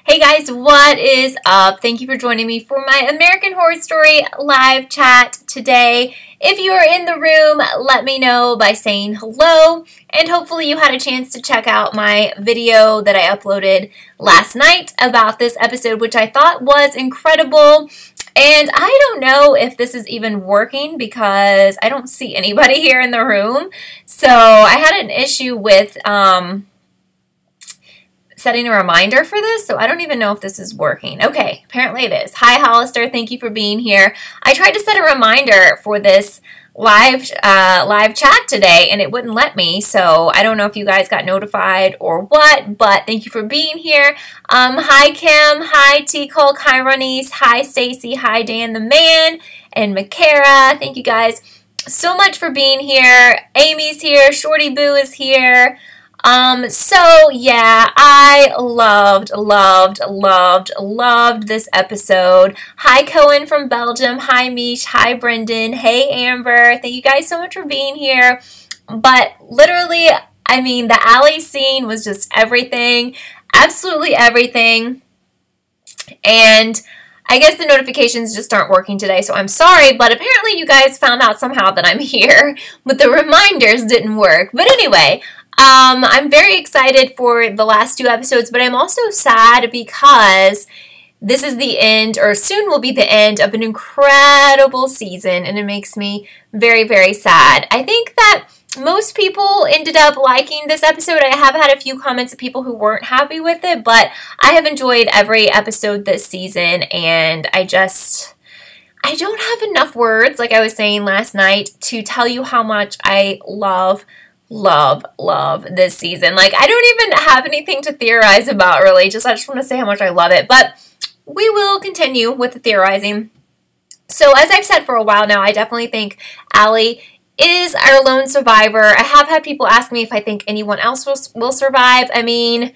Hey guys, what is up? Thank you for joining me for my American Horror Story live chat today. If you are in the room, let me know by saying hello, and hopefully you had a chance to check out my video that I uploaded last night about this episode, which I thought was incredible. And I don't know if this is even working because I don't see anybody here in the room. So I had an issue with setting a reminder for this, so I don't even know if this is working. Okay, apparently it is. Hi, Hollister. Thank you for being here. I tried to set a reminder for this live chat today, and it wouldn't let me, so I don't know if you guys got notified or what, but thank you for being here. Hi, Kim. Hi, T. Cole. Hi, Ronise. Hi, Stacy. Hi, Dan the Man and Makara. Thank you guys so much for being here. Amy's here. Shorty Boo is here. So yeah, I loved this episode. Hi, Cohen from Belgium. Hi, Mish. Hi, Brendan. Hey, Amber. Thank you guys so much for being here. But literally, I mean, the alley scene was just everything. Absolutely everything. And I guess the notifications just aren't working today, so I'm sorry, but apparently you guys found out somehow that I'm here, but the reminders didn't work. But anyway, I'm very excited for the last two episodes, but I'm also sad because this is the end, or soon will be the end, of an incredible season, and it makes me very, very sad. I think that most people ended up liking this episode. I have had a few comments of people who weren't happy with it, but I have enjoyed every episode this season, and I don't have enough words, like I was saying last night, to tell you how much I love this season. Like, I don't even have anything to theorize about, really. I just want to say how much I love it. But we will continue with the theorizing. So, as I've said for a while now, I definitely think Allie is our lone survivor. I have had people ask me if I think anyone else will survive. I mean,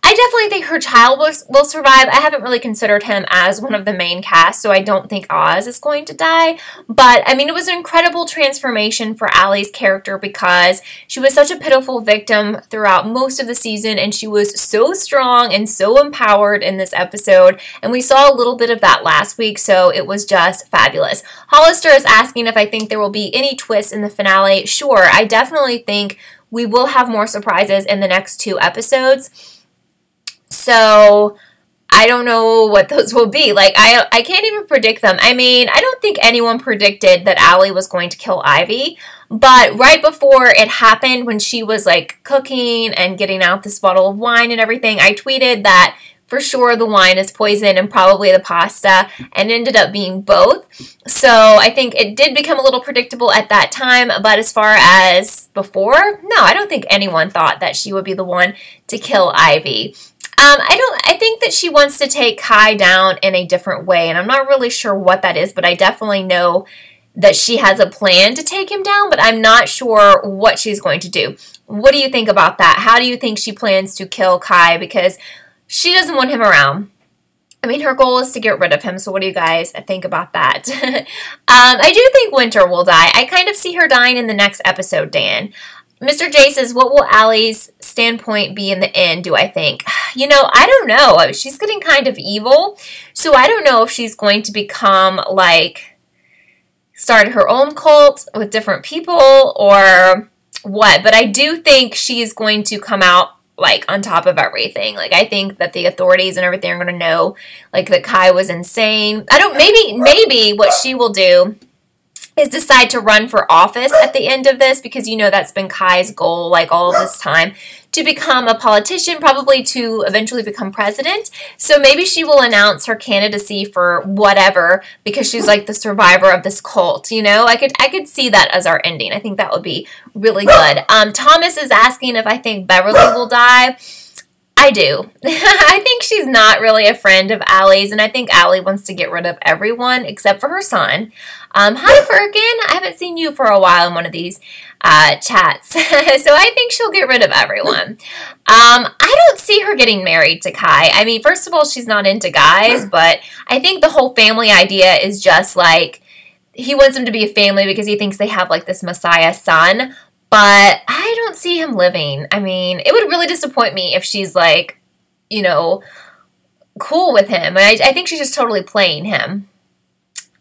I definitely think her child will survive. I haven't really considered him as one of the main cast, so I don't think Oz is going to die. But, I mean, it was an incredible transformation for Allie's character because she was such a pitiful victim throughout most of the season, and she was so strong and so empowered in this episode. And we saw a little bit of that last week, so it was just fabulous. Hollister is asking if I think there will be any twists in the finale. Sure, I definitely think we will have more surprises in the next two episodes. So, I don't know what those will be. Like, I can't even predict them. I mean, I don't think anyone predicted that Allie was going to kill Ivy. But right before it happened, when she was, like, cooking and getting out this bottle of wine and everything, I tweeted that for sure the wine is poison and probably the pasta, and it ended up being both. So, I think it did become a little predictable at that time. But as far as before, no, I don't think anyone thought that she would be the one to kill Ivy. I think that she wants to take Kai down in a different way, and I'm not really sure what that is, but I definitely know that she has a plan to take him down, but I'm not sure what she's going to do. What do you think about that? How do you think she plans to kill Kai? Because she doesn't want him around. I mean, her goal is to get rid of him, so what do you guys think about that? I do think Winter will die. I kind of see her dying in the next episode, Dan. Mr. J says, what will Allie's standpoint be in the end, do I think? You know, I don't know. She's getting kind of evil, so I don't know if she's going to become, like, start her own cult with different people or what. But I do think she's going to come out, like, on top of everything. Like, I think that the authorities and everything are going to know, like, that Kai was insane. Maybe what she will do is decide to run for office at the end of this, because you know that's been Kai's goal, like, all of this time, to become a politician, probably to eventually become president. So maybe she will announce her candidacy for whatever because she's like the survivor of this cult, you know? I could see that as our ending. I think that would be really good. Thomas is asking if I think Beverly will die. I do. I think she's not really a friend of Allie's, and I think Allie wants to get rid of everyone except for her son. Hi, Firkin. I haven't seen you for a while in one of these chats. So I think she'll get rid of everyone. I don't see her getting married to Kai. I mean, first of all, she's not into guys, but I think the whole family idea is just like, he wants them to be a family because he thinks they have like this Messiah son. But I don't see him living. I mean, it would really disappoint me if she's like, you know, cool with him. And I think she's just totally playing him.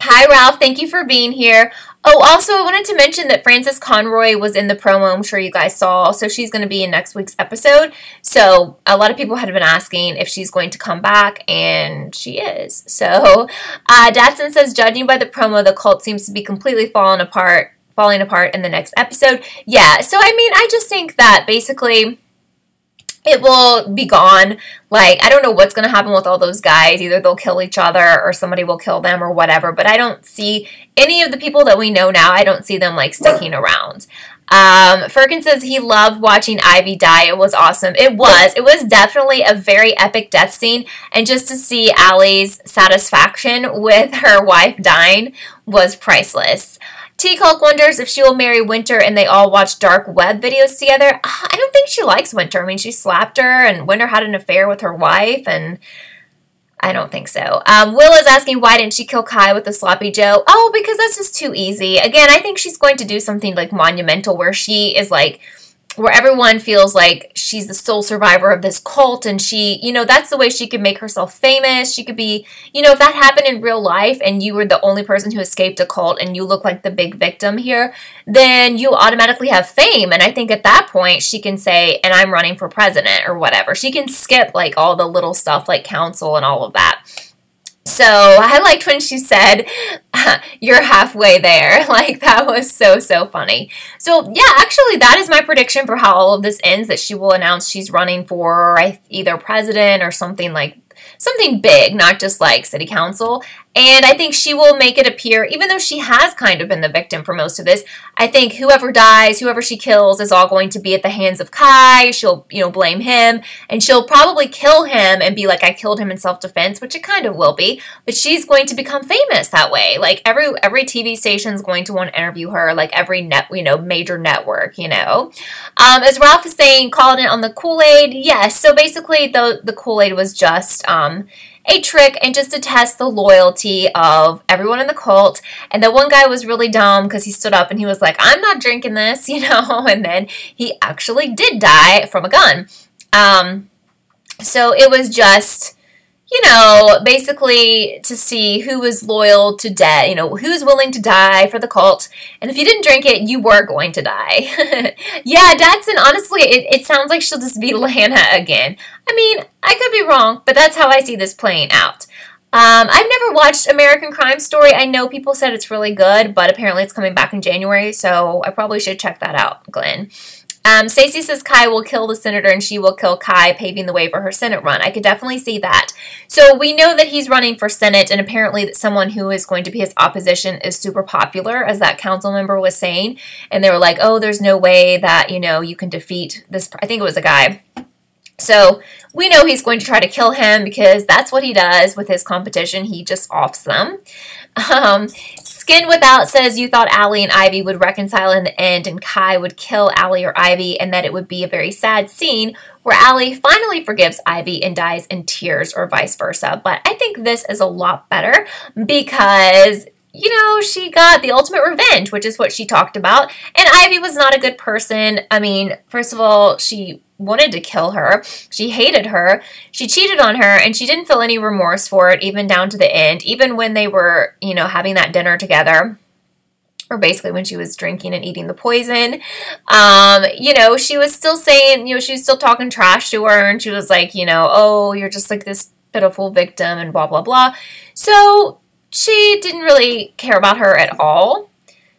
Hi, Ralph. Thank you for being here. Oh, also, I wanted to mention that Frances Conroy was in the promo. I'm sure you guys saw. So she's going to be in next week's episode. So a lot of people had been asking if she's going to come back, and she is. So Datsun says, judging by the promo, the cult seems to be completely falling apart in the next episode. Yeah, so I mean, I just think that basically it will be gone. Like, I don't know what's going to happen with all those guys. Either they'll kill each other or somebody will kill them or whatever. But I don't see any of the people that we know now. I don't see them, like, sticking around. Firkin says he loved watching Ivy die. It was awesome. It was. It was definitely a very epic death scene. And just to see Allie's satisfaction with her wife dying was priceless. T-Culk wonders if she will marry Winter and they all watch dark web videos together. I don't think she likes Winter. I mean, she slapped her and Winter had an affair with her wife, and I don't think so. Will is asking why didn't she kill Kai with the sloppy Joe? Oh, because that's just too easy. Again, I think she's going to do something like monumental where she is like, where everyone feels like she's the sole survivor of this cult, and she, you know, that's the way she could make herself famous. She could be, you know, if that happened in real life and you were the only person who escaped a cult and you look like the big victim here, then you automatically have fame. And I think at that point she can say, and I'm running for president or whatever. She can skip like all the little stuff like council and all of that. So I liked when she said, you're halfway there. Like, that was so, so funny. So, yeah, actually, that is my prediction for how all of this ends, that she will announce she's running for either president or something like something big, not just like city council. And I think she will make it appear, even though she has kind of been the victim for most of this, I think whoever dies, whoever she kills is all going to be at the hands of Kai. She'll, you know, blame him, and she'll probably kill him and be like, I killed him in self-defense, which it kind of will be, but she's going to become famous that way. Like every TV station is going to want to interview her, like every major network, you know. As Ralph is saying, called it on the Kool-Aid. Yes, so basically the Kool-Aid was just a trick and just to test the loyalty of everyone in the cult. And the one guy was really dumb because he stood up and he was like, I'm not drinking this, you know, and then he actually did die from a gun. So it was just, you know, basically to see who was loyal to death, you know, who's willing to die for the cult. And if you didn't drink it, you were going to die. Yeah, Datsun, honestly, it sounds like she'll just be Lana again. I mean, I could be wrong, but that's how I see this playing out. I've never watched American Crime Story. I know people said it's really good, but apparently it's coming back in January, so I probably should check that out, Glenn. Stacey says Kai will kill the senator and she will kill Kai, paving the way for her Senate run. I could definitely see that. So we know that he's running for Senate, and apparently that someone who is going to be his opposition is super popular, as that council member was saying. And they were like, oh, there's no way that, you know, you can defeat this. I think it was a guy. So we know he's going to try to kill him because that's what he does with his competition. He just offs them. Skin Without says you thought Allie and Ivy would reconcile in the end and Kai would kill Allie or Ivy, and that it would be a very sad scene where Allie finally forgives Ivy and dies in tears, or vice versa. But I think this is a lot better because, you know, she got the ultimate revenge, which is what she talked about. And Ivy was not a good person. I mean, first of all, she wanted to kill her. She hated her. She cheated on her, and she didn't feel any remorse for it, even down to the end, even when they were, you know, having that dinner together, or basically when she was drinking and eating the poison. You know, she was still saying, you know, she was still talking trash to her, and she was like, you know, oh, you're just like this pitiful victim and blah, blah, blah. So she didn't really care about her at all.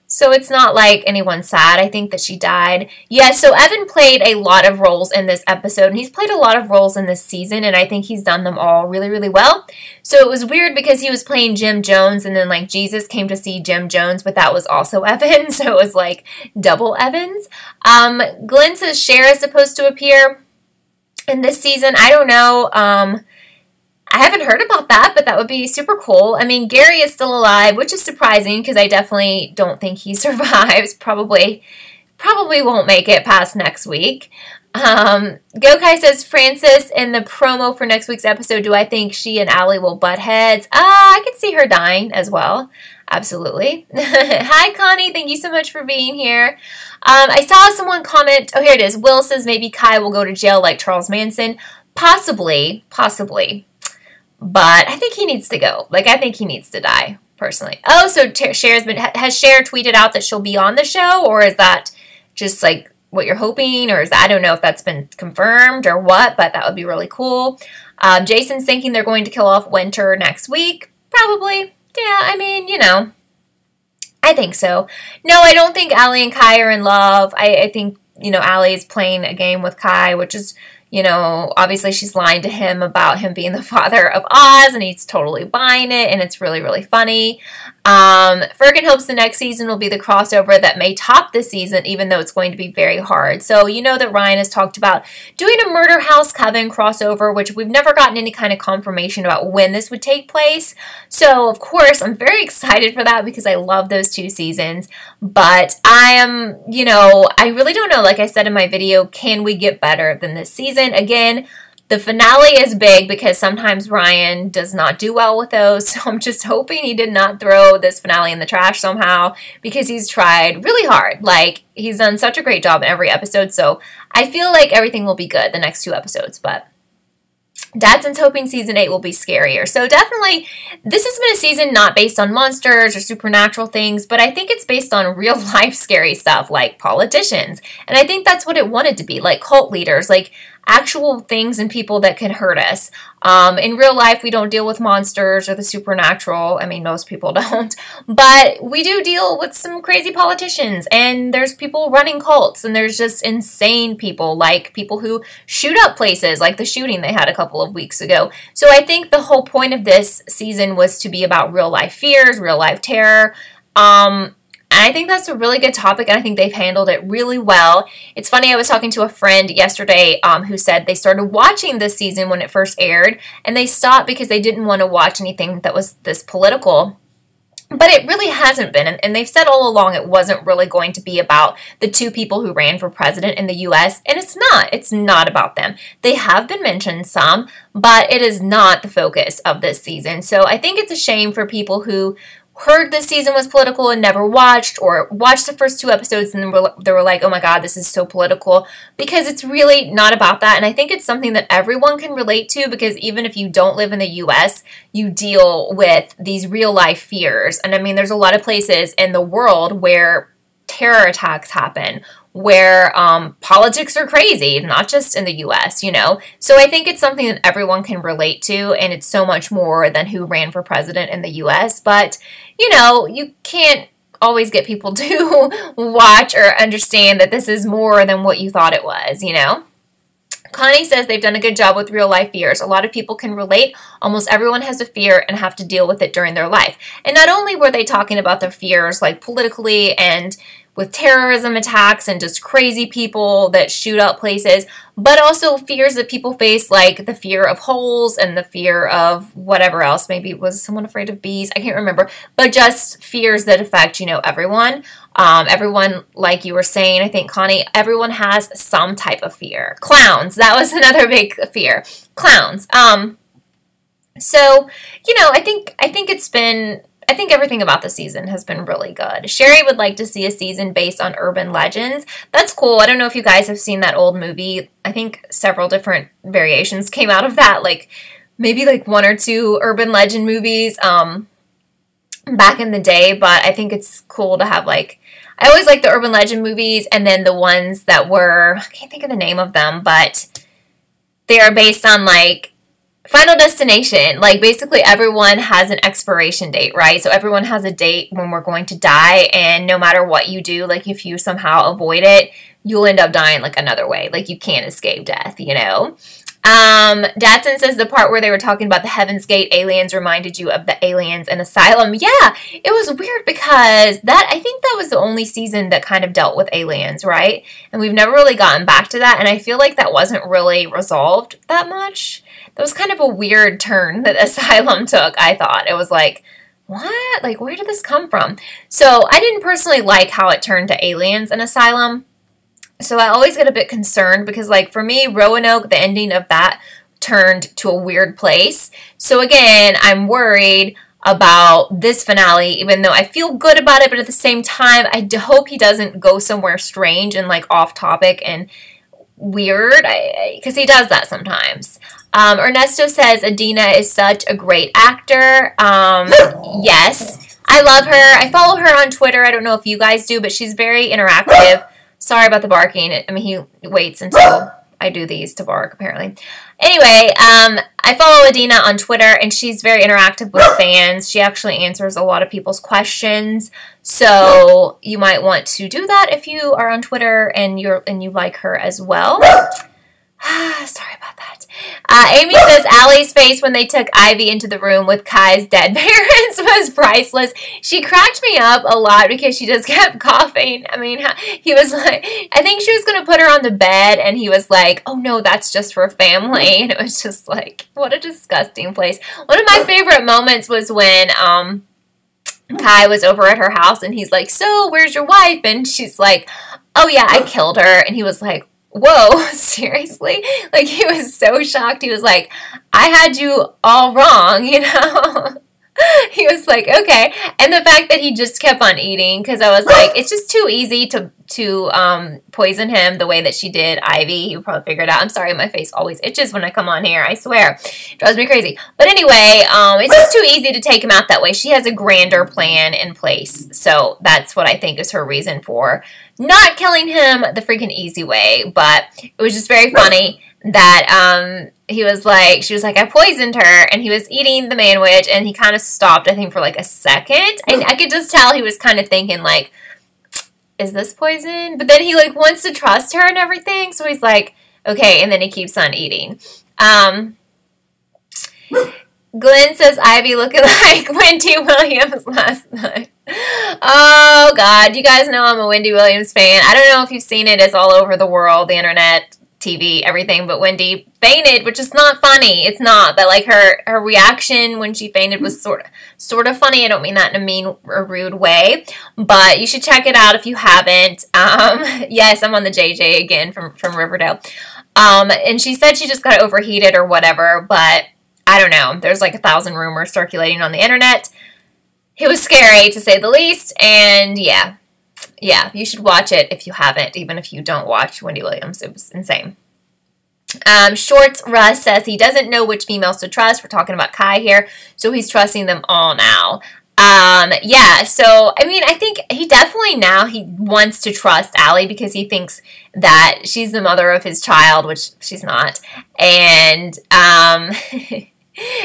So it's not like anyone's sad. I think that she died. Yeah, so Evan played a lot of roles in this episode, and he's played a lot of roles in this season, and I think he's done them all really, really well. So it was weird because he was playing Jim Jones, and then like Jesus came to see Jim Jones, but that was also Evan, so it was like double Evans. Glenn says Cher is supposed to appear in this season. I don't know. I haven't heard about that, but that would be super cool. I mean, Gary is still alive, which is surprising because I definitely don't think he survives. Probably won't make it past next week. Gokai says, Frances, in the promo for next week's episode, do I think she and Allie will butt heads? I could see her dying as well. Absolutely. Hi, Connie. Thank you so much for being here. I saw someone comment, oh, here it is. Will says maybe Kai will go to jail like Charles Manson. Possibly. But I think he needs to go. Like, I think he needs to die, personally. Oh, so has Cher tweeted out that she'll be on the show? Or is that just, like, what you're hoping? Or is that, I don't know if that's been confirmed or what, but that would be really cool. Jason's thinking they're going to kill off Winter next week. Probably. Yeah, I mean, you know, I think so. No, I don't think Allie and Kai are in love. I think, you know, Allie is playing a game with Kai, which is, you know, obviously she's lying to him about him being the father of Oz, and he's totally buying it, and it's really, really funny. Fergan hopes the next season will be the crossover that may top this season, even though it's going to be very hard. So you know that Ryan has talked about doing a Murder House Coven crossover, which we've never gotten any kind of confirmation about when this would take place. So, of course, I'm very excited for that because I love those 2 seasons. But I am, you know, I really don't know. Like I said in my video, can we get better than this season? Again, the finale is big because sometimes Ryan does not do well with those, so I'm just hoping he did not throw this finale in the trash somehow because he's tried really hard. Like, he's done such a great job in every episode, so I feel like everything will be good the next 2 episodes, but Dadson's hoping season 8 will be scarier. So definitely, this has been a season not based on monsters or supernatural things, but I think it's based on real life scary stuff like politicians. And I think that's what it wanted to be, like cult leaders, like actual things and people that can hurt us. In real life, we don't deal with monsters or the supernatural. I mean, most people don't. But we do deal with some crazy politicians. And there's people running cults. And there's just insane people, like people who shoot up places, like the shooting they had a couple of weeks ago. So I think the whole point of this season was to be about real life fears, real life terror. And I think that's a really good topic, and I think they've handled it really well. It's funny, I was talking to a friend yesterday who said they started watching this season when it first aired, and they stopped because they didn't want to watch anything that was this political. But it really hasn't been, and they've said all along it wasn't really going to be about the 2 people who ran for president in the U.S., and it's not. It's not about them. They have been mentioned some, but it is not the focus of this season. So I think it's a shame for people who heard this season was political and never watched, or watched the first 2 episodes and then they were like, oh my god, this is so political, because it's really not about that. And I think it's something that everyone can relate to, because even if you don't live in the US, you deal with these real life fears. And I mean, there's a lot of places in the world where terror attacks happen, where politics are crazy, not just in the US, you know? So I think it's something that everyone can relate to, and it's so much more than who ran for president in the US. But, you know, you can't always get people to watch or understand that this is more than what you thought it was, you know? Connie says they've done a good job with real life fears. A lot of people can relate. Almost everyone has a fear and have to deal with it during their life. And not only were they talking about their fears, like politically and with terrorism attacks and just crazy people that shoot up places, but also fears that people face, like the fear of holes and the fear of whatever else. Maybe was someone afraid of bees? I can't remember. But just fears that affect, you know, everyone. Everyone, like you were saying, I think, Connie, everyone has some type of fear. Clowns. That was another big fear. Clowns. So, you know, I think everything about the season has been really good. Sherry would like to see a season based on urban legends. That's cool. I don't know if you guys have seen that old movie. I think several different variations came out of that, like maybe like 1 or 2 urban legend movies back in the day. But I think it's cool to have, like, I always like the urban legend movies, and then the ones that were, I can't think of the name of them, but they are based on, like, Final Destination. Like, basically everyone has an expiration date, right? So everyone has a date when we're going to die, and no matter what you do, like, if you somehow avoid it, you'll end up dying, like, another way. Like, you can't escape death, you know? Datsun says the part where they were talking about the Heaven's Gate aliens reminded you of the aliens in Asylum. Yeah, it was weird because I think that was the only season that kind of dealt with aliens, right? And we've never really gotten back to that, and I feel like that wasn't really resolved that much. That was kind of a weird turn that Asylum took, I thought. It was like, what? Like, where did this come from? So I didn't personally like how it turned to aliens in Asylum. So I always get a bit concerned because, like, for me, Roanoke, the ending of that turned to a weird place. So again, I'm worried about this finale, even though I feel good about it, but at the same time, I hope he doesn't go somewhere strange and, like, off topic and weird, because he does that sometimes. Ernesto says Adina is such a great actor. Yes, I love her. I follow her on Twitter. I don't know if you guys do, but she's very interactive. Sorry about the barking. I mean, he waits until I do these to bark, apparently. Anyway, I follow Adina on Twitter, and she's very interactive with fans. She actually answers a lot of people's questions, so you might want to do that if you are on Twitter and you like her as well. Sorry about that. Amy says Allie's face when they took Ivy into the room with Kai's dead parents was priceless. She cracked me up a lot because she just kept coughing. I mean, he was like, I think she was going to put her on the bed, and he was like, oh no, that's just for family. And it was just like, what a disgusting place. One of my favorite moments was when Kai was over at her house, and he's like, so where's your wife? And she's like, oh yeah, I killed her. And he was like, whoa, seriously? Like, he was so shocked. He was like, I had you all wrong, you know? He was like, okay. And the fact that he just kept on eating, because I was like, it's just too easy to poison him the way that she did Ivy. You probably figured out. I'm sorry, my face always itches when I come on here. I swear. It drives me crazy. But anyway, it's just too easy to take him out that way. She has a grander plan in place. So that's what I think is her reason for not killing him the freaking easy way. But it was just very funny that he was like, she was like, I poisoned her, and he was eating the manwich, and he kind of stopped, I think, for like a second, and I could just tell he was kind of thinking like, is this poison? But then he like wants to trust her and everything, so he's like, okay, and then he keeps on eating. Glenn says Ivy looking like Wendy Williams last night. Oh God, you guys know I'm a Wendy Williams fan. I don't know if you've seen it. It's all over the world, the internet, TV, everything, but Wendy fainted, which is not funny. It's not, but like her reaction when she fainted was sort of funny. I don't mean that in a mean or rude way, but you should check it out if you haven't. Yes, I'm on the JJ again from Riverdale. And she said she just got overheated or whatever, but I don't know. There's like 1,000 rumors circulating on the internet. It was scary to say the least, and yeah, you should watch it if you haven't, even if you don't watch Wendy Williams. It was insane. Shorts Russ says he doesn't know which females to trust. We're talking about Kai here, so he's trusting them all now. Yeah, so, I mean, I think he definitely now he wants to trust Allie because he thinks that she's the mother of his child, which she's not, and,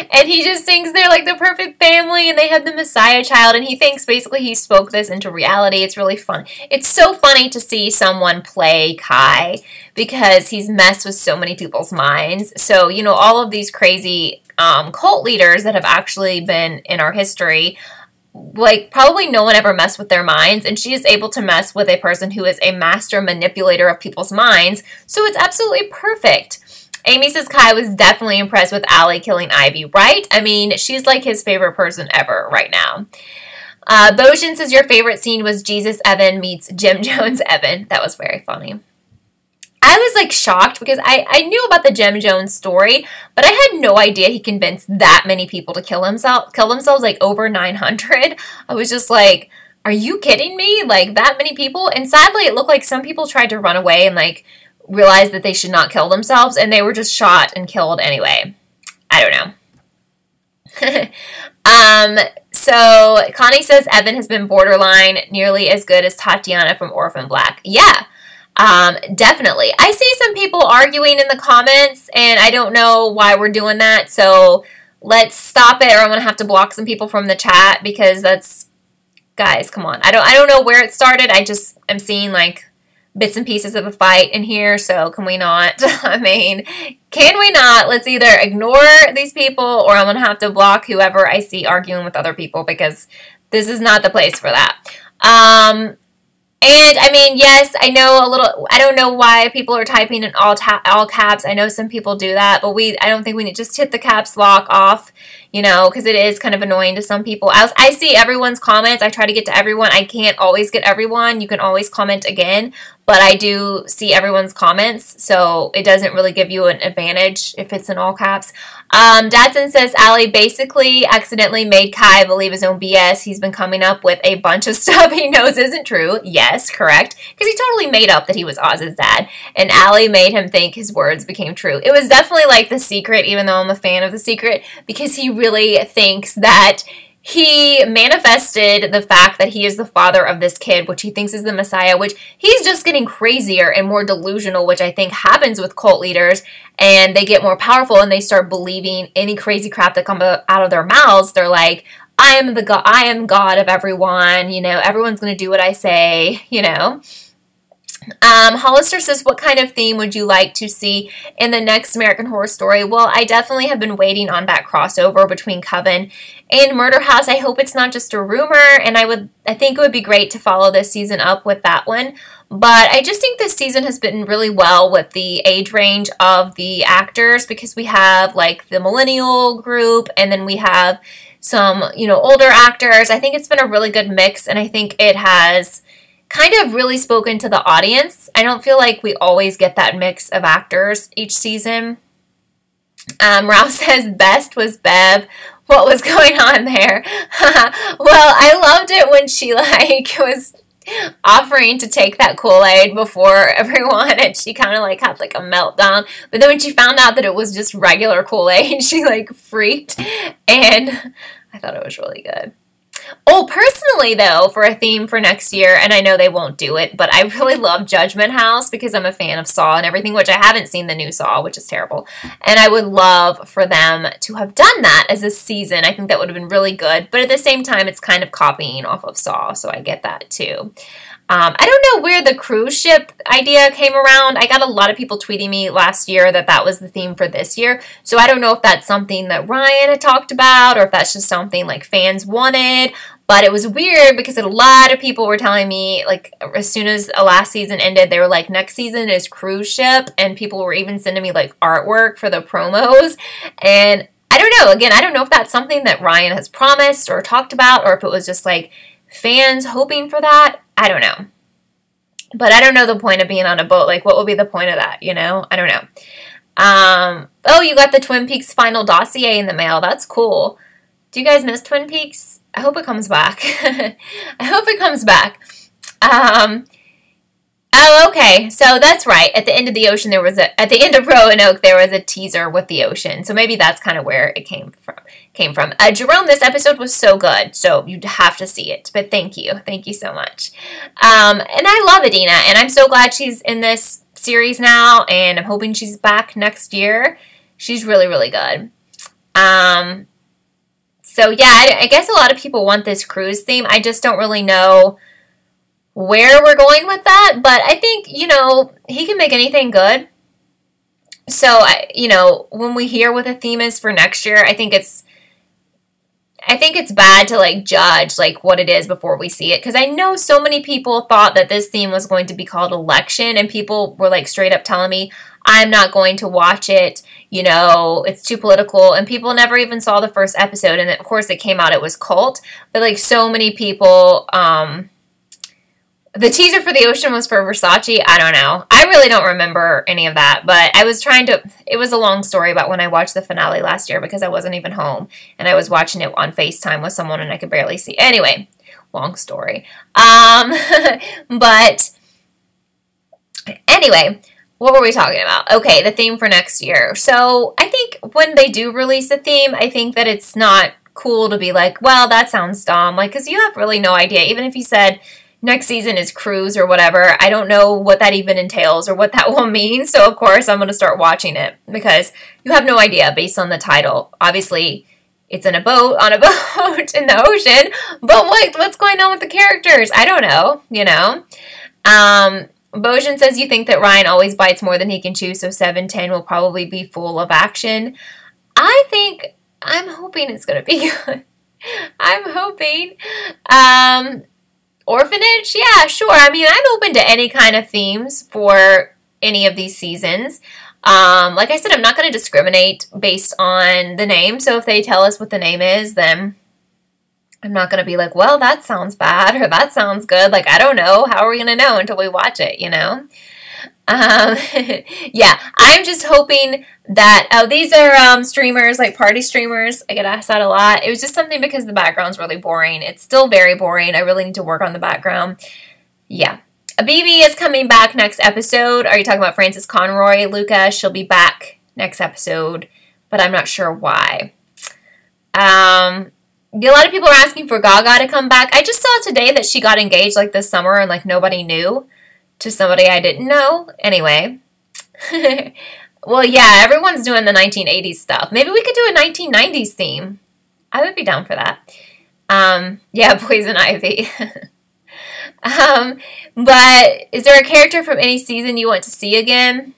and he just thinks they're like the perfect family and they have the Messiah child, and he thinks basically he spoke this into reality. It's really fun. It's so funny to see someone play Kai because he's messed with so many people's minds. So, you know, all of these crazy cult leaders that have actually been in our history, like probably no one ever messed with their minds, and she is able to mess with a person who is a master manipulator of people's minds. So it's absolutely perfect. Amy says Kai was definitely impressed with Allie killing Ivy, right? I mean, she's like his favorite person ever right now. Bojan says your favorite scene was Jesus Evan meets Jim Jones Evan. That was very funny. I was like shocked because I knew about the Jim Jones story, but I had no idea he convinced that many people to kill themselves, like over 900. I was just like, are you kidding me? Like that many people? And sadly, it looked like some people tried to run away and like realized that they should not kill themselves, and they were just shot and killed anyway. I don't know. So Connie says Evan has been borderline nearly as good as Tatiana from Orphan Black. Yeah, definitely. I see some people arguing in the comments, and I don't know why we're doing that, so let's stop it, or I'm going to have to block some people from the chat, because that's, guys, come on. I don't know where it started. I just am seeing, like, bits and pieces of a fight in here, so can we not? I mean, can we not? Let's either ignore these people, or I'm going to have to block whoever I see arguing with other people, because this is not the place for that. And, I mean, yes, I know a little, I don't know why people are typing in all caps. I know some people do that, but I don't think we need to just hit the caps lock off, you know, because it is kind of annoying to some people. I see everyone's comments. I try to get to everyone. I can't always get everyone. You can always comment again, but I do see everyone's comments, so it doesn't really give you an advantage if it's in all caps. Dadson says Allie basically accidentally made Kai believe his own BS. He's been coming up with a bunch of stuff he knows isn't true. Yes, correct. Because he totally made up that he was Oz's dad. And Allie made him think his words became true. It was definitely like The Secret, even though I'm a fan of The Secret, because he really thinks that he manifested the fact that he is the father of this kid, which he thinks is the Messiah, which he's just getting crazier and more delusional, which I think happens with cult leaders, and they get more powerful and they start believing any crazy crap that comes out of their mouths. They're like, I am God of everyone, you know, everyone's going to do what I say, you know. Hollister says, what kind of theme would you like to see in the next American Horror Story? Well, I definitely have been waiting on that crossover between Coven and Murder House. I hope it's not just a rumor, and I think it would be great to follow this season up with that one. But I just think this season has been really well with the age range of the actors, because we have like the millennial group, and then we have some, you know, older actors. I think it's been a really good mix, and I think it has kind of really spoken to the audience. I don't feel like we always get that mix of actors each season. Ralph says best was Bev. What was going on there? Well, I loved it when she like was offering to take that Kool-Aid before everyone, and she kind of like had like a meltdown. But then when she found out that it was just regular Kool-Aid, she like freaked, and I thought it was really good. Oh, personally, though, for a theme for next year, and I know they won't do it, but I really love Judgment House because I'm a fan of Saw and everything, which I haven't seen the new Saw, which is terrible. And I would love for them to have done that as a season. I think that would have been really good. But at the same time, it's kind of copying off of Saw, so I get that too. I don't know where the cruise ship idea came around. I got a lot of people tweeting me last year that that was the theme for this year. So I don't know if that's something that Ryan had talked about or if that's just something like fans wanted. But it was weird because a lot of people were telling me, like, as soon as the last season ended, they were like, next season is cruise ship. And people were even sending me, like, artwork for the promos. And I don't know. Again, I don't know if that's something that Ryan has promised or talked about, or if it was just, like, fans hoping for that. I don't know. But I don't know the point of being on a boat. Like, what would be the point of that, you know? I don't know. Oh, you got the Twin Peaks final dossier in the mail. That's cool. Do you guys miss Twin Peaks? I hope it comes back. I hope it comes back. Oh, okay. So that's right. At the end of the ocean, at the end of Roanoke, there was a teaser with the ocean. So maybe that's kind of where it came from. Jerome, this episode was so good. So you'd have to see it. But thank you. Thank you so much. And I love Adina. And I'm so glad she's in this series now. And I'm hoping she's back next year. She's really, really good. So yeah, I guess a lot of people want this cruise theme. I just don't really know where we're going with that, but I think, you know, he can make anything good. So, you know, when we hear what the theme is for next year, I think it's bad to, like, judge, like, what it is before we see it, because I know so many people thought that this theme was going to be called Election, and people were, like, straight up telling me, I'm not going to watch it, you know, it's too political, and people never even saw the first episode, and of course it came out, it was cult, but, like, so many people, the teaser for the ocean was for Versace. I don't know. I really don't remember any of that, but I was it was a long story about when I watched the finale last year because I wasn't even home, and I was watching it on FaceTime with someone and I could barely see. Anyway, long story. But anyway, what were we talking about? Okay, the theme for next year. So I think when they do release a theme, I think that it's not cool to be like, well, that sounds dumb. Like, because you have really no idea. Even if you said next season is cruise or whatever, I don't know what that even entails or what that will mean. So, of course, I'm going to start watching it because you have no idea based on the title. Obviously, it's on a boat in the ocean, but what's going on with the characters? I don't know, you know. Bojan says you think that Ryan always bites more than he can chew, so 7-10 will probably be full of action. I'm hoping it's going to be good. I'm hoping. Orphanage? Yeah, sure. I mean, I'm open to any kind of themes for any of these seasons. Like I said, I'm not going to discriminate based on the name. So if they tell us what the name is, then I'm not going to be like, well, that sounds bad or that sounds good. Like, I don't know. How are we going to know until we watch it, you know? Yeah, I'm just hoping that, oh, these are streamers, like party streamers. I get asked that a lot. It was just something because the background's really boring. It's still very boring. I really need to work on the background. Yeah. BB is coming back next episode. Are you talking about Frances Conroy? Luca, she'll be back next episode, but I'm not sure why. A lot of people are asking for Gaga to come back. I just saw today that she got engaged like this summer and like nobody knew to somebody I didn't know. Anyway. Well, yeah, everyone's doing the 1980s stuff. Maybe we could do a 1990s theme. I would be down for that. Yeah, Poison Ivy. But is there a character from any season you want to see again?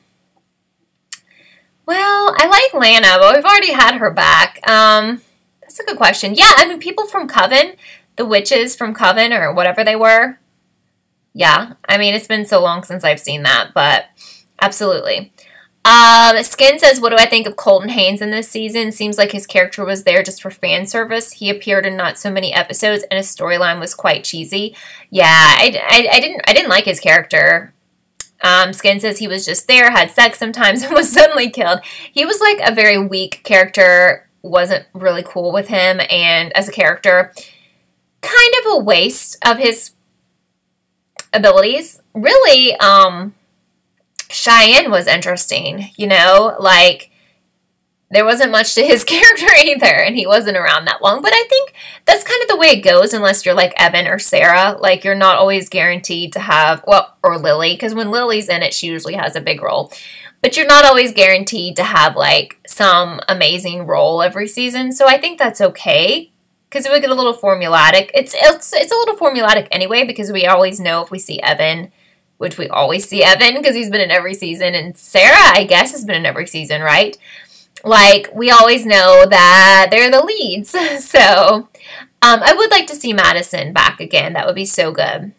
Well, I like Lana, but we've already had her back. That's a good question. Yeah, I mean, people from Coven, the witches from Coven or whatever they were. Yeah, I mean, it's been so long since I've seen that, but absolutely. Skin says, what do I think of Colton Haynes in this season? Seems like his character was there just for fan service. He appeared in not so many episodes, and his storyline was quite cheesy. Yeah, I didn't like his character. Skin says he was just there, had sex sometimes, and was suddenly killed. He was like a very weak character, wasn't really cool with him, and as a character, kind of a waste of his abilities. Really, Cheyenne was interesting, you know, like, there wasn't much to his character either, and he wasn't around that long, but I think that's kind of the way it goes unless you're like Evan or Sarah. Like, you're not always guaranteed to have, well, or Lily, because when Lily's in it, she usually has a big role, but you're not always guaranteed to have, like, some amazing role every season, so I think that's okay, because it would get a little formulaic. It's a little formulaic anyway, because we always know if we see Evan, which we always see Evan because he's been in every season. And Sarah, I guess, has been in every season, right? Like, we always know that they're the leads. So, I would like to see Madison back again. That would be so good.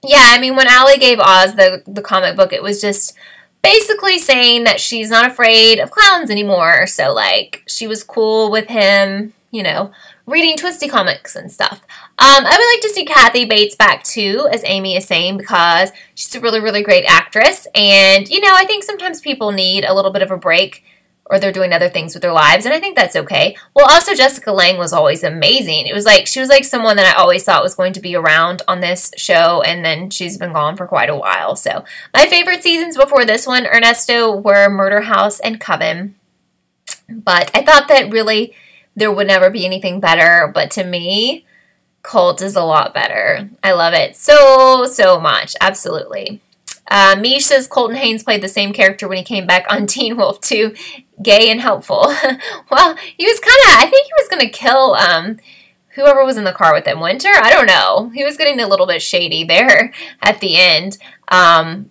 Yeah, I mean, when Allie gave Oz the comic book, it was just basically saying that she's not afraid of clowns anymore. So, like, she was cool with him, you know, reading twisty comics and stuff. I would like to see Kathy Bates back too, as Amy is saying, because she's a really, really great actress. And, you know, I think sometimes people need a little bit of a break or they're doing other things with their lives, and I think that's okay. Well, also Jessica Lange was always amazing. It was like, she was like someone that I always thought was going to be around on this show, and then she's been gone for quite a while. So, my favorite seasons before this one, Ernesto, were Murder House and Coven. But I thought that really there would never be anything better, but to me, Cult is a lot better. I love it so, so much. Absolutely. Mish says Colton Haynes played the same character when he came back on Teen Wolf 2, gay and helpful. Well, he was kind of, I think he was going to kill whoever was in the car with him. Winter? I don't know. He was getting a little bit shady there at the end of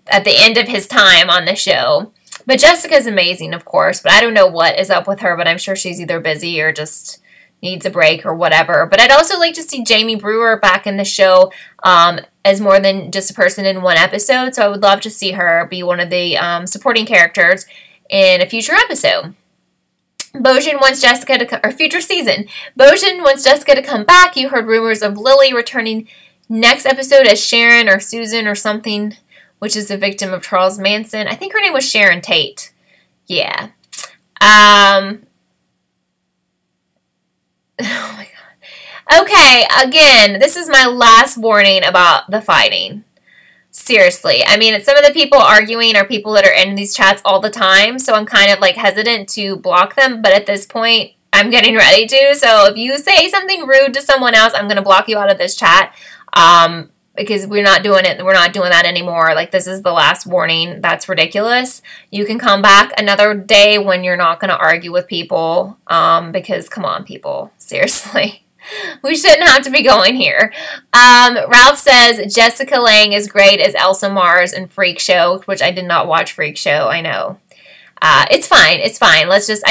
his time on the show. But Jessica's amazing, of course, but I don't know what is up with her, but I'm sure she's either busy or just needs a break or whatever. But I'd also like to see Jamie Brewer back in the show as more than just a person in one episode. So I would love to see her be one of the supporting characters in a future episode. Bojan wants Jessica to or future season. Bojan wants Jessica to come back. You heard rumors of Lily returning next episode as Sharon or Susan or something, which is the victim of Charles Manson. I think her name was Sharon Tate. Yeah. Oh my god. Okay, again, this is my last warning about the fighting. Seriously. I mean, some of the people arguing are people that are in these chats all the time, so I'm kind of like hesitant to block them, but at this point, I'm getting ready to. So if you say something rude to someone else, I'm going to block you out of this chat. Because we're not doing it. We're not doing that anymore. Like, this is the last warning. That's ridiculous. You can come back another day when you're not going to argue with people. Because, come on, people. Seriously. We shouldn't have to be going here. Ralph says, Jessica Lange is great as Elsa Mars in Freak Show, which I did not watch Freak Show. I know. It's fine. It's fine. Let's just,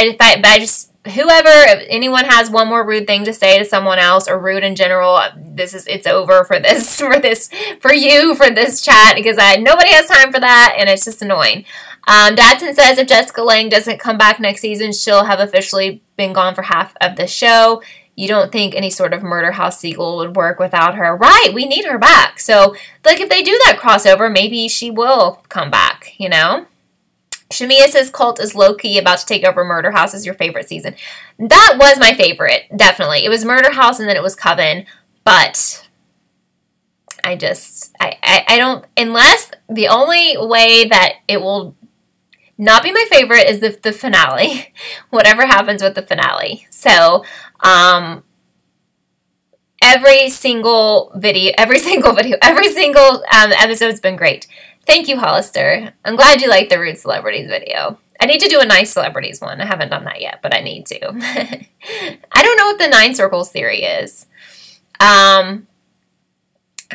whoever, if anyone has one more rude thing to say to someone else or rude in general, it's over for this, for this chat, because nobody has time for that, and it's just annoying. Dadson says if Jessica Lange doesn't come back next season, she'll have officially been gone for half of the show. you don't think any sort of murder house sequel would work without her. Right, we need her back. So, like, if they do that crossover, maybe she will come back, you know? Shamia says Cult is low-key about to take over Murder House is your favorite season. That was my favorite, definitely. It was Murder House and then it was Coven, but I don't, unless the only way that it will not be my favorite is the finale, whatever happens with the finale. So, every single episode's been great. Thank you, Hollister. I'm glad you liked the Rude Celebrities video. I need to do a nice celebrities one. I haven't done that yet, but I need to. I don't know what the 9 circles theory is.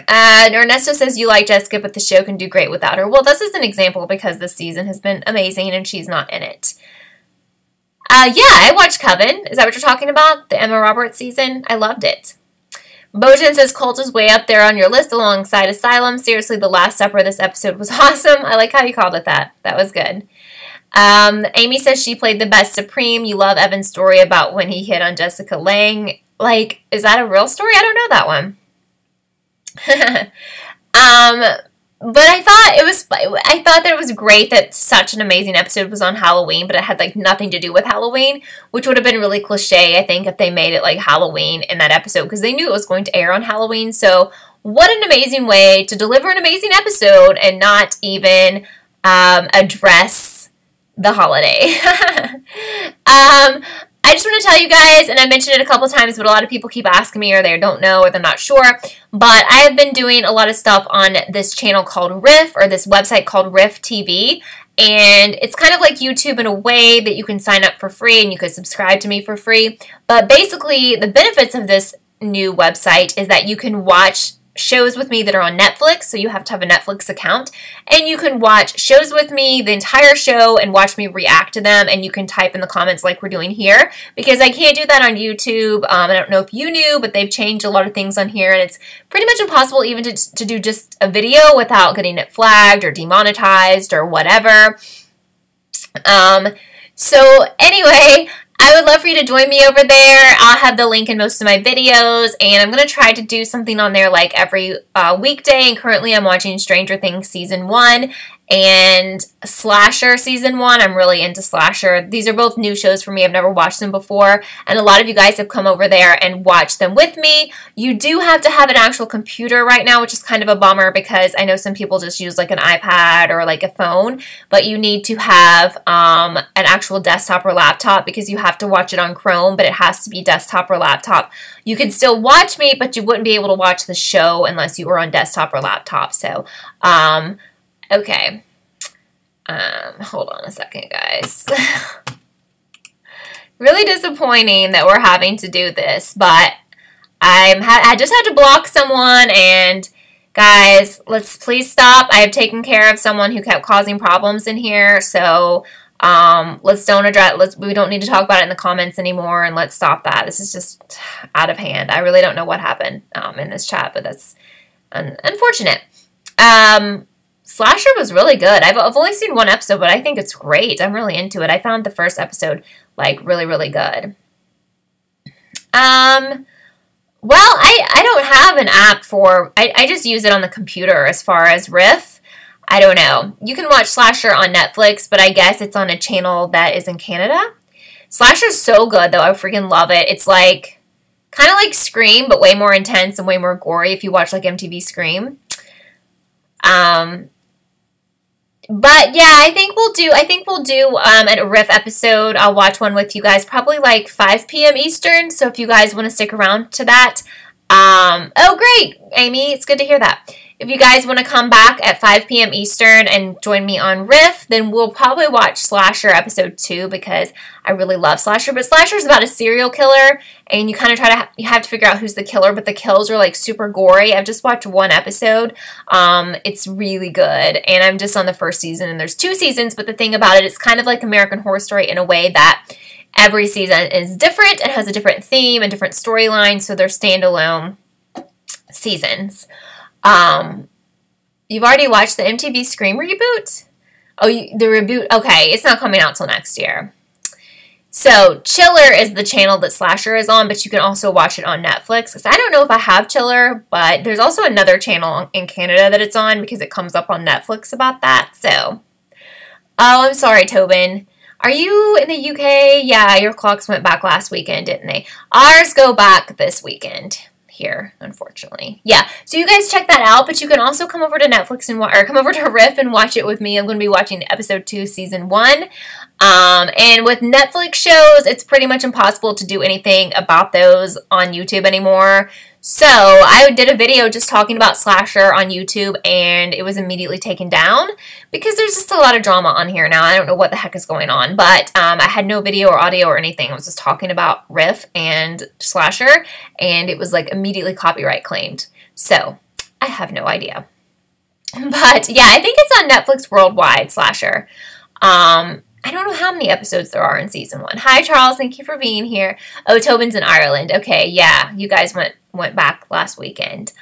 Ernesto says you like Jessica, but the show can do great without her. Well, this is an example because this season has been amazing and she's not in it. Yeah, I watched Coven. Is that what you're talking about? The Emma Roberts season? I loved it. Bojan says Cult is way up there on your list alongside Asylum. Seriously, the Last Supper of this episode was awesome. I like how you called it that. That was good. Amy says she played the best Supreme. You love Evan's story about when he hit on Jessica Lange. Like, is that a real story? I don't know that one. But I thought that it was great that such an amazing episode was on Halloween, but it had like nothing to do with Halloween, which would have been really cliche, I think, if they made it like Halloween in that episode, because they knew it was going to air on Halloween. So what an amazing way to deliver an amazing episode and not even address the holiday. I just want to tell you guys, and I mentioned it a couple times, but a lot of people keep asking me or they don't know or they're not sure, but I have been doing a lot of stuff on this channel called Riff, or this website called Riff TV, and it's kind of like YouTube in a way that you can sign up for free and you can subscribe to me for free, but basically the benefits of this new website is that you can watch shows with me that are on Netflix, so you have to have a Netflix account, and you can watch shows with me, the entire show, and watch me react to them, and you can type in the comments like we're doing here, because I can't do that on YouTube. I don't know if you knew, but they've changed a lot of things on here, and it's pretty much impossible even to do just a video without getting it flagged or demonetized or whatever. So anyway, I would love for you to join me over there. I'll have the link in most of my videos, and I'm going to try to do something on there like every weekday, and currently I'm watching Stranger Things Season 1 and Slasher Season 1. I'm really into Slasher. These are both new shows for me. I've never watched them before, and a lot of you guys have come over there and watched them with me. You do have to have an actual computer right now, which is kind of a bummer because I know some people just use like an iPad or like a phone, but you need to have an actual desktop or laptop because you have to watch it on Chrome, but it has to be desktop or laptop. You can still watch me, but you wouldn't be able to watch the show unless you were on desktop or laptop. So, okay. Hold on a second, guys. Really disappointing that we're having to do this, but I just had to block someone, and guys, let's please stop. I have taken care of someone who kept causing problems in here, so we don't need to talk about it in the comments anymore, and let's stop that. This is just out of hand. I really don't know what happened in this chat, but that's unfortunate. Slasher was really good. I've only seen one episode, but I think it's great. I'm really into it. I found the first episode, like, really, really good. Well, I don't have an app for... I just use it on the computer as far as Riff. I don't know. You can watch Slasher on Netflix, but I guess it's on a channel that is in Canada. Slasher's so good, though. I freaking love it. It's like... kind of like Scream, but way more intense and way more gory if you watch, like, MTV Scream. But yeah, I think we'll do a Riff episode. I'll watch one with you guys probably like 5 p.m. Eastern. So if you guys want to stick around to that, oh great, Amy, it's good to hear that. If you guys want to come back at 5 p.m. Eastern and join me on Riff, then we'll probably watch Slasher episode 2 because I really love Slasher. But Slasher is about a serial killer, and you kind of you have to figure out who's the killer, but the kills are like super gory. I've just watched one episode. It's really good, and I'm just on the first season, and there's 2 seasons, but the thing about it, it's kind of like American Horror Story in a way that every season is different and has a different theme and different storyline, so they're standalone seasons. You've already watched the MTV Scream reboot? Oh, the reboot? Okay, it's not coming out till next year. So Chiller is the channel that Slasher is on, but you can also watch it on Netflix. Because I don't know if I have Chiller, but there's also another channel in Canada that it's on because it comes up on Netflix about that. So, oh, I'm sorry, Tobin. Are you in the UK? Yeah, your clocks went back last weekend, didn't they? Ours go back this weekend here, unfortunately. Yeah, so you guys check that out, but you can also come over to Netflix and or come over to Riff and watch it with me. I'm going to be watching episode 2, season 1. And with Netflix shows, it's pretty much impossible to do anything about those on YouTube anymore. So I did a video just talking about Slasher on YouTube, and it was immediately taken down because there's just a lot of drama on here now. I don't know what the heck is going on, but I had no video or audio or anything. I was just talking about Riff and Slasher, and it was like immediately copyright claimed. So I have no idea. But yeah, I think it's on Netflix worldwide, Slasher. I don't know how many episodes there are in season 1. Hi, Charles. Thank you for being here. Oh, Tobin's in Ireland. Okay, yeah. You guys went back last weekend.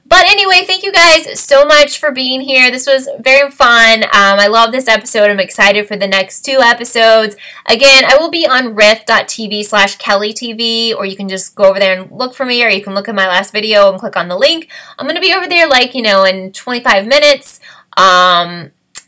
But anyway, thank you guys so much for being here. This was very fun. I love this episode. I'm excited for the next 2 episodes. Again, I will be on riff.tv/KellyTV, or you can just go over there and look for me, or you can look at my last video and click on the link. I'm going to be over there like, in 25 minutes.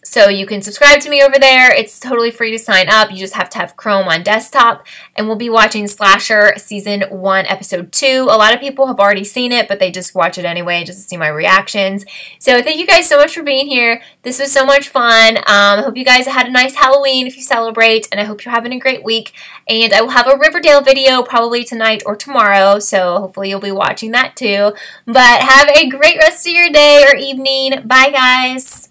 So you can subscribe to me over there. It's totally free to sign up. You just have to have Chrome on desktop. And we'll be watching Slasher Season 1, Episode 2. A lot of people have already seen it, but they just watch it anyway just to see my reactions. So thank you guys so much for being here. This was so much fun. I hope you guys had a nice Halloween if you celebrate, and I hope you're having a great week. And I will have a Riverdale video probably tonight or tomorrow, so hopefully you'll be watching that too. But have a great rest of your day or evening. Bye, guys.